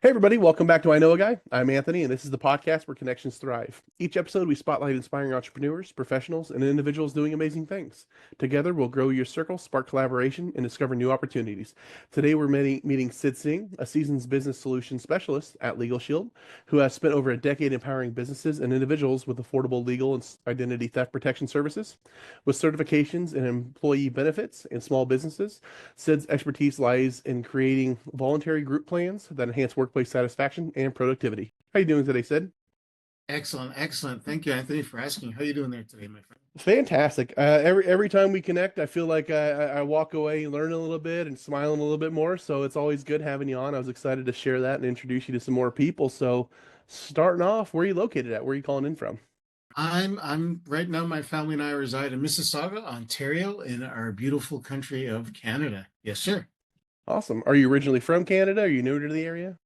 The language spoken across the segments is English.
Hey everybody, welcome back to I Know a Guy. I'm Anthony, and this is the podcast where connections thrive. Each episode, we spotlight inspiring entrepreneurs, professionals, and individuals doing amazing things. Together, we'll grow your circle, spark collaboration, and discover new opportunities. Today, we're meeting Sid Singh, a seasoned business solutions specialist at LegalShield, who has spent over a decade empowering businesses and individuals with affordable legal and identity theft protection services. With certifications in employee benefits and small businesses, Sid's expertise lies in creating voluntary group plans that enhance workplace satisfaction and productivity. How you doing today, Sid? Excellent, excellent. Thank you, Anthony, for asking. How are you doing there today, my friend? Fantastic. Every time we connect, I feel like I walk away learning a little bit and smiling a little bit more. So it's always good having you on. I was excited to share that and introduce you to some more people. So starting off, where are you located at? Where are you calling in from? I'm right now. My family and I reside in Mississauga, Ontario, in our beautiful country of Canada. Yes, sir. Awesome. Are you originally from Canada? Are you new to the area?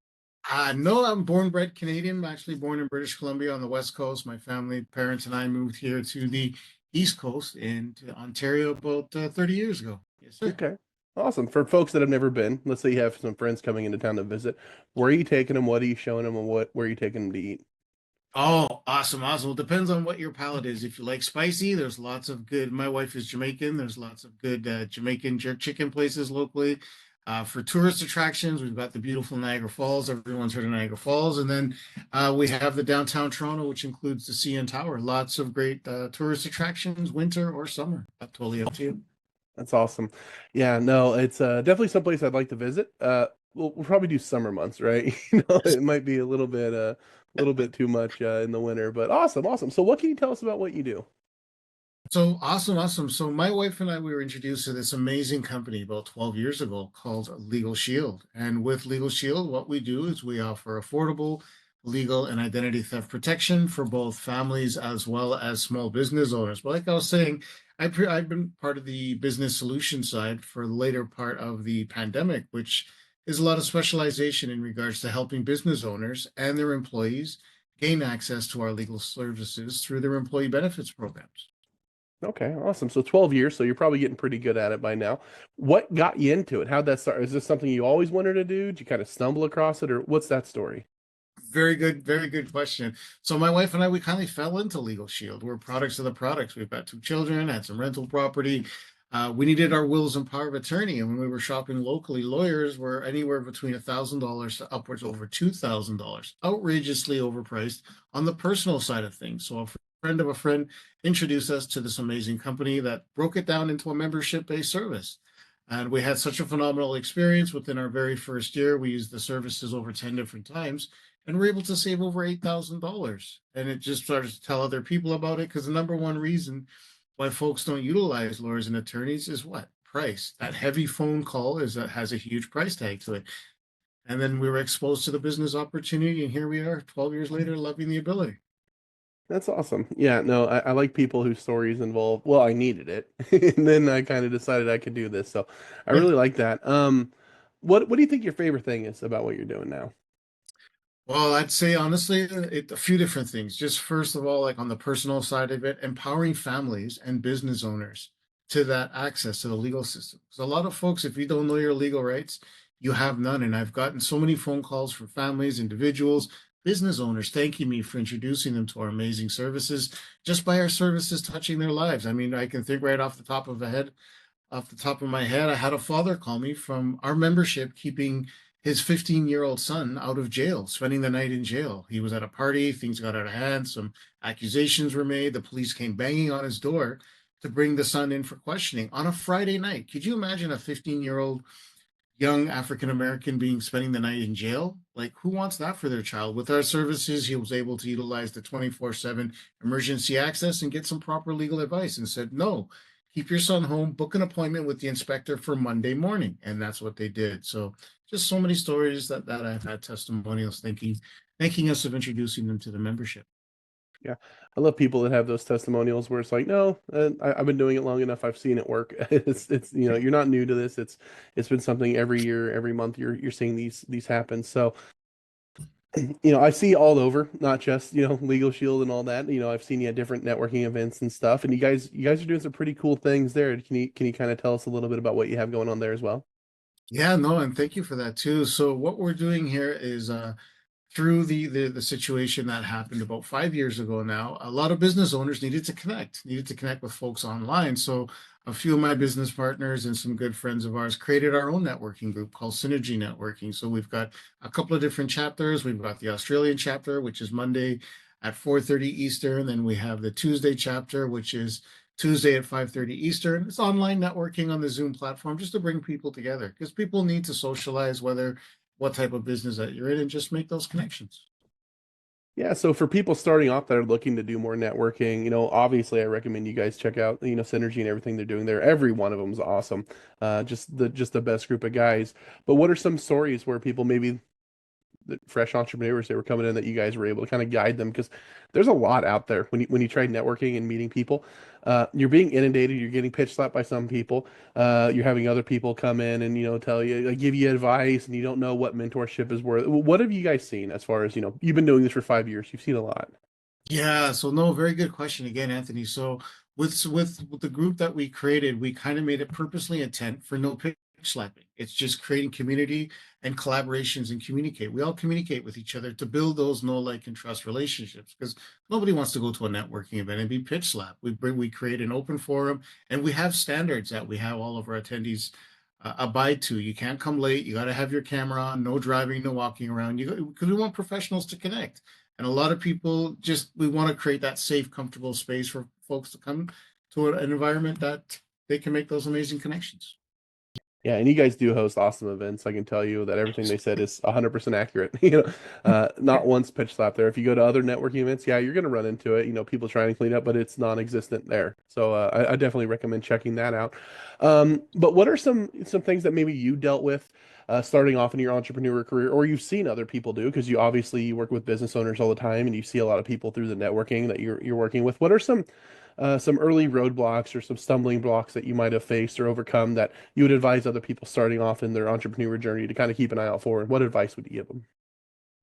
No, I'm born bred Canadian. I'm actually born in British Columbia on the West Coast. My family, parents, and I moved here to the East Coast into Ontario about 30 years ago. Yes, sir. Okay. Awesome. For folks that have never been, let's say you have some friends coming into town to visit. Where are you taking them? What are you showing them? And where are you taking them to eat? Oh, awesome, awesome. Well, depends on what your palate is. If you like spicy, there's lots of good. My wife is Jamaican. There's lots of good Jamaican jerk chicken places locally. For tourist attractions, we've got the beautiful Niagara Falls. Everyone's heard of Niagara Falls. And then we have the downtown Toronto, which includes the CN Tower. Lots of great tourist attractions, winter or summer. Totally up to you. That's awesome. Yeah, no, it's definitely someplace I'd like to visit. We'll probably do summer months, right? It might be a little bit too much in the winter, but awesome, awesome. So what can you tell us about what you do? So awesome, awesome. So my wife and I, we were introduced to this amazing company about 12 years ago called Legal Shield. And with Legal Shield, what we do is we offer affordable legal and identity theft protection for both families as well as small business owners. But like I was saying, I've been part of the business solution side for the later part of the pandemic, which is a lot of specialization in regards to helping business owners and their employees gain access to our legal services through their employee benefits programs. Okay, awesome. So 12 years, so you're probably getting pretty good at it by now. What got you into it? How'd that start? Is this something you always wanted to do? Did you kind of stumble across it, or what's that story? Very good question. So my wife and I, we kind of fell into Legal Shield. We're products of the products. We've got two children, had some rental property. We needed our wills and power of attorney, and when we were shopping locally, lawyers were anywhere between $1,000 to upwards over $2,000, outrageously overpriced on the personal side of things. So a friend of a friend introduced us to this amazing company that broke it down into a membership-based service. And we had such a phenomenal experience within our very first year. We used the services over 10 different times and we're able to save over $8,000. And it just started to tell other people about it because the number one reason why folks don't utilize lawyers and attorneys is what? Price. That heavy phone call is that has a huge price tag to it. And then we were exposed to the business opportunity, and here we are 12 years later, loving the ability. That's awesome. Yeah, no, I like people whose stories involve, well, I needed it, and then I kind of decided I could do this. So I Yeah. really like that. What do you think your favorite thing is about what you're doing now? Well, I'd say honestly, a few different things. Just first of all, like on the personal side of it, empowering families and business owners to that access to the legal system. Because a lot of folks, if you don't know your legal rights, you have none. And I've gotten so many phone calls from families, individuals, business owners thanking me for introducing them to our amazing services, just by our services touching their lives. I mean, I can think right off the top of my head, I had a father call me from our membership keeping his 15-year-old son out of jail, spending the night in jail. He was at a party, things got out of hand, some accusations were made. The police came banging on his door to bring the son in for questioning on a Friday night. Could you imagine a 15-year-old young African American being spending the night in jail? Like, who wants that for their child? With our services, he was able to utilize the 24/7 emergency access and get some proper legal advice and said, no, keep your son home, book an appointment with the inspector for Monday morning. And that's what they did. So just so many stories that I've had testimonials thanking us of introducing them to the membership. Yeah, I love people that have those testimonials where it's like, no, I've been doing it long enough. I've seen it work. It's you're not new to this. It's been something every year, every month. You're seeing these happen. So I see all over, not just Legal Shield and all that. I've seen you at different networking events and stuff, and you guys are doing some pretty cool things there. Can you kind of tell us a little bit about what you have going on there as well? Yeah, no, and thank you for that too. So what we're doing here is through the situation that happened about 5 years ago now, a lot of business owners needed to connect with folks online. So a few of my business partners and some good friends of ours created our own networking group called Sinergy Networking. So we've got a couple of different chapters. We've got the Australian chapter, which is Monday at 4:30 Eastern. Then we have the Tuesday chapter, which is Tuesday at 5:30 Eastern. It's online networking on the Zoom platform just to bring people together because people need to socialize, whether what type of business that you're in, and just make those connections. Yeah, so for people starting off that are looking to do more networking, obviously I recommend you guys check out, Synergy and everything they're doing there. Every one of them is awesome. Just the best group of guys. But what are some stories where people maybe the fresh entrepreneurs they were coming in that you guys were able to kind of guide them because there's a lot out there when you try networking and meeting people. You're being inundated, you're getting pitch slapped by some people. You're having other people come in and tell you give you advice and you don't know what mentorship is worth. What have you guys seen as far as you've been doing this for 5 years, you've seen a lot. Yeah, so no, very good question again, Anthony. So with the group that we created, we kind of made it purposely intent for no pitch slapping. It's just creating community and collaborations and communicate. We all communicate with each other to build those know, like, and trust relationships because nobody wants to go to a networking event and be pitch slapped. We create an open forum and we have standards that we have all of our attendees abide to. You can't come late. You got to have your camera on. No driving, no walking around. Because we want professionals to connect. And a lot of people just we want to create that safe, comfortable space for folks to come to an environment that they can make those amazing connections. Yeah, and you guys do host awesome events. I can tell you that everything they said is 100% accurate. Not once pitch slap there. If you go to other networking events, yeah, you're going to run into it. People trying to clean up, but it's non-existent there. So I definitely recommend checking that out. But what are some things that maybe you dealt with starting off in your entrepreneur career, or you've seen other people do? Because you obviously you work with business owners all the time, and you see a lot of people through the networking that you're working with. What are some early roadblocks or some stumbling blocks that you might have faced or overcome that you would advise other people starting off in their entrepreneur journey to kind of keep an eye out for? And what advice would you give them?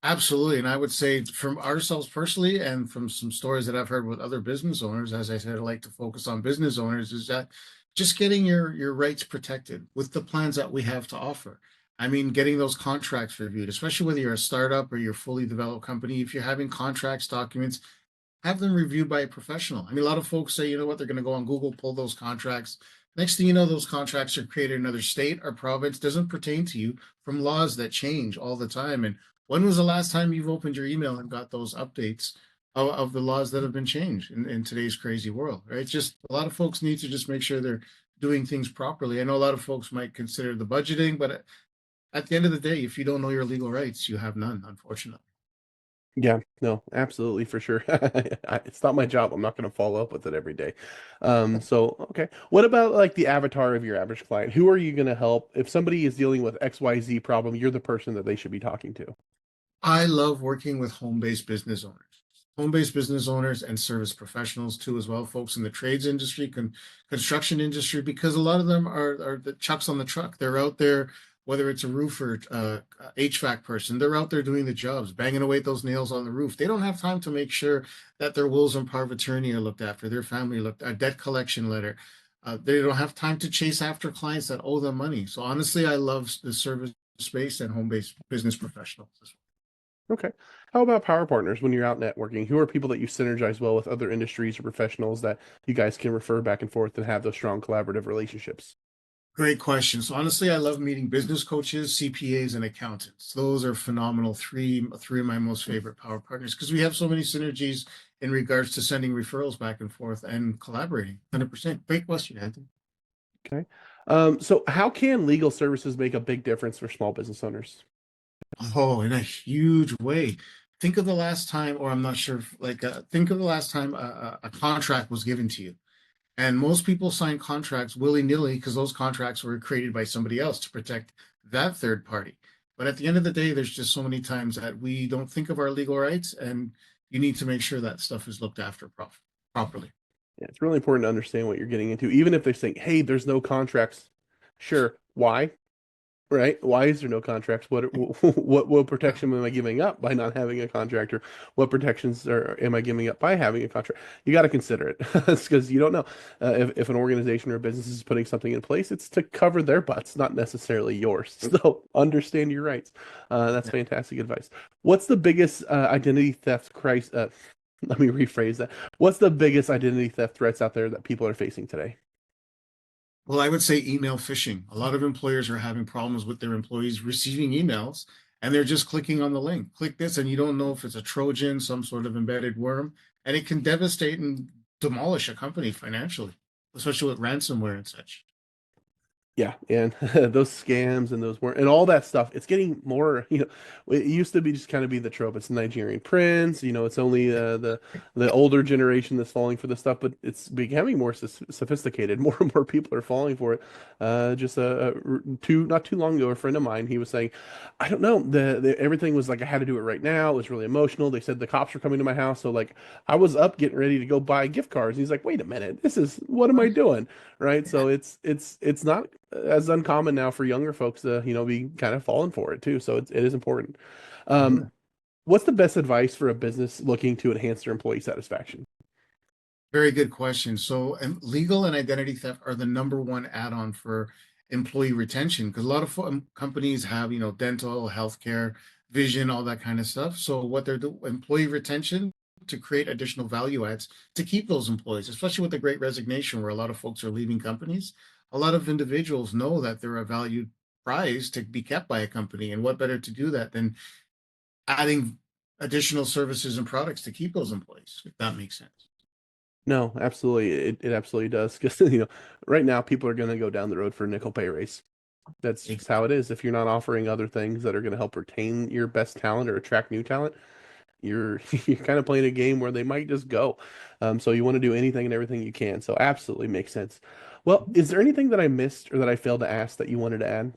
Absolutely. And I would say from ourselves personally and from some stories that I've heard with other business owners, as I said, I like to focus on business owners, is that just getting your rights protected with the plans that we have to offer. I mean, getting those contracts reviewed, especially whether you're a startup or you're a fully developed company, if you're having contracts, documents, have them reviewed by a professional. I mean, a lot of folks say, you know what, they're going to go on Google, pull those contracts. Next thing you know, those contracts are created in another state or province, doesn't pertain to you from laws that change all the time. And when was the last time you've opened your email and got those updates of the laws that have been changed in today's crazy world, right? It's just a lot of folks need to just make sure they're doing things properly. I know a lot of folks might consider the budgeting, but at the end of the day, if you don't know your legal rights, you have none, unfortunately. Yeah, no, absolutely for sure. It's not my job. I'm not going to follow up with it every day. So okay. What about like the avatar of your average client? Who are you going to help? If somebody is dealing with XYZ problem, you're the person that they should be talking to. I love working with home-based business owners and service professionals too, as well, folks in the trades industry, construction industry, because a lot of them are the chucks on the truck. They're out there, whether it's a roofer, HVAC person, they're out there doing the jobs, banging away at those nails on the roof. They don't have time to make sure that their wills and power of attorney are looked after, their family looked, a debt collection letter. They don't have time to chase after clients that owe them money. So honestly, I love the service space and home-based business professionals as well. Okay. How about power partners when you're out networking? Who are people that you synergize well with other industries or professionals that you guys can refer back and forth and have those strong collaborative relationships? Great question. So honestly, I love meeting business coaches, CPAs, and accountants. Those are phenomenal. Three of my most favorite power partners because we have so many synergies in regards to sending referrals back and forth and collaborating. 100%. Great question, Anthony. Okay. So how can legal services make a big difference for small business owners? Oh, in a huge way. Think of the last time, or I'm not sure, think of the last time a contract was given to you. And most people sign contracts willy-nilly because those contracts were created by somebody else to protect that third party. But at the end of the day, there's just so many times that we don't think of our legal rights, and you need to make sure that stuff is looked after properly. Yeah, it's really important to understand what you're getting into, even if they're saying, "Hey, there's no contracts." Sure. Why? Right? Why is there no contracts? What protection am I giving up by not having a contract, or what protections am I giving up by having a contract? You got to consider it because you don't know if an organization or a business is putting something in place, it's to cover their butts, not necessarily yours. So understand your rights. That's fantastic advice. What's the biggest identity theft crisis? Let me rephrase that. What's the biggest identity theft threats out there that people are facing today? Well, I would say email phishing. A lot of employers are having problems with their employees receiving emails and they're just clicking on the link. Click this, and you don't know if it's a Trojan, some sort of embedded worm, and it can devastate and demolish a company financially, especially with ransomware and such. Yeah, and those scams and those weren't and all that stuff. It's getting more, it used to be just kind of be the trope. It's Nigerian prince, it's only the older generation that's falling for this stuff, but it's becoming more sophisticated. More and more people are falling for it. Just not too long ago, a friend of mine, he was saying, I don't know, everything was like I had to do it right now. It was really emotional. They said the cops were coming to my house, so like I was up getting ready to go buy gift cards. And he's like, wait a minute, what am I doing? Right? So it's not as uncommon now for younger folks to be kind of falling for it too. So it is important. Yeah. What's the best advice for a business looking to enhance their employee satisfaction? Very good question. So, legal and identity theft are the number one add-on for employee retention because a lot of companies have, dental, healthcare, vision, all that kind of stuff. So, what they're doing, employee retention to create additional value adds to keep those employees, especially with the Great Resignation, where a lot of folks are leaving companies. A lot of individuals know that they're a valued prize to be kept by a company, and what better to do that than adding additional services and products to keep those employees, if that makes sense. No, absolutely, it absolutely does. Because right now people are going to go down the road for a nickel pay raise. That's just how it is. If you're not offering other things that are going to help retain your best talent or attract new talent, you're you're kind of playing a game where they might just go. So you want to do anything and everything you can. So absolutely makes sense. Well, is there anything that I missed or that I failed to ask that you wanted to add?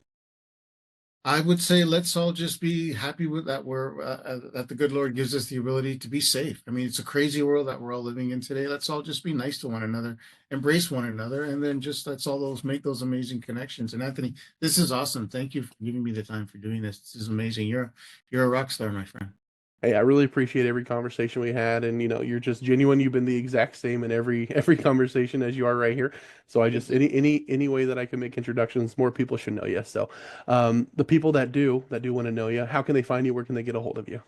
I would say let's all just be happy with that. That the good Lord gives us the ability to be safe. I mean, it's a crazy world that we're all living in today. Let's all just be nice to one another, embrace one another, and then just let's all those make those amazing connections. And Anthony, this is awesome. Thank you for giving me the time for doing this. This is amazing. You're a rock star, my friend. Hey, I really appreciate every conversation we had, and you're just genuine. You've been the exact same in every conversation as you are right here. So I just Thank you. any way that I can make introductions, more people should know you. So, the people that do want to know you, how can they find you? Where can they get a hold of you?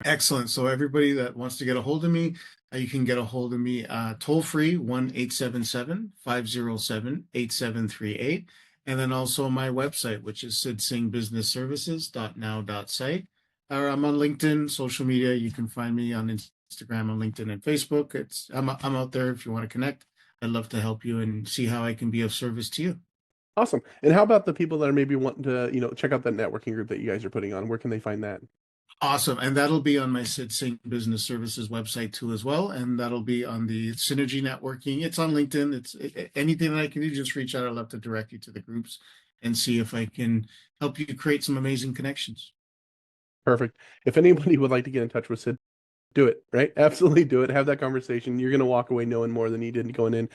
Excellent. So everybody that wants to get a hold of me, you can get a hold of me toll free 1-877-507-8738. And then also my website, which is sidsinghbusinessservices.now.site. Or I'm on LinkedIn, social media. You can find me on Instagram, on LinkedIn, and Facebook. I'm out there if you want to connect. I'd love to help you and see how I can be of service to you. Awesome. And how about the people that are maybe wanting to check out that networking group that you guys are putting on? Where can they find that? Awesome. And that'll be on my Sid Singh Business Services website too, as well. And that'll be on the Synergy Networking. It's on LinkedIn. Anything that I can do, just reach out. I'd love to direct you to the groups and see if I can help you create some amazing connections. Perfect. If anybody would like to get in touch with Sid, do it, right? Absolutely do it. Have that conversation. You're going to walk away knowing more than you did going in.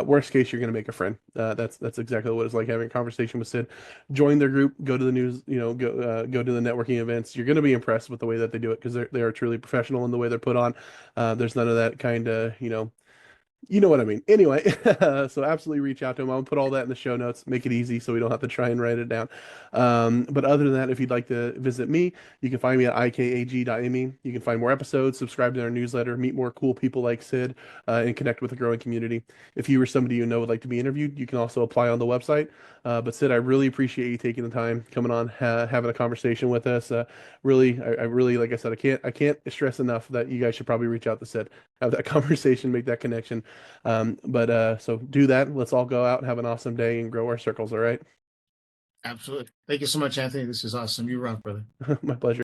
Worst case, you're going to make a friend. That's exactly what it's like having a conversation with Sid. Join their group. Go to the news. Go to the networking events. You're going to be impressed with the way that they do it because they are truly professional in the way they're put on. There's none of that kind of you know what I mean. Anyway, so absolutely reach out to him. I'll put all that in the show notes, make it easy so we don't have to try and write it down. But other than that, if you'd like to visit me, you can find me at ikag.me. You can find more episodes, subscribe to our newsletter, meet more cool people like Sid, and connect with a growing community. If you or somebody you know would like to be interviewed, you can also apply on the website. But Sid, I really appreciate you taking the time, coming on, having a conversation with us. I really, like I said, I can't stress enough that you guys should probably reach out to Sid, have that conversation, make that connection. But so do that. Let's all go out and have an awesome day and grow our circles. All right. Absolutely. Thank you so much, Anthony. This is awesome. You rock, brother. My pleasure.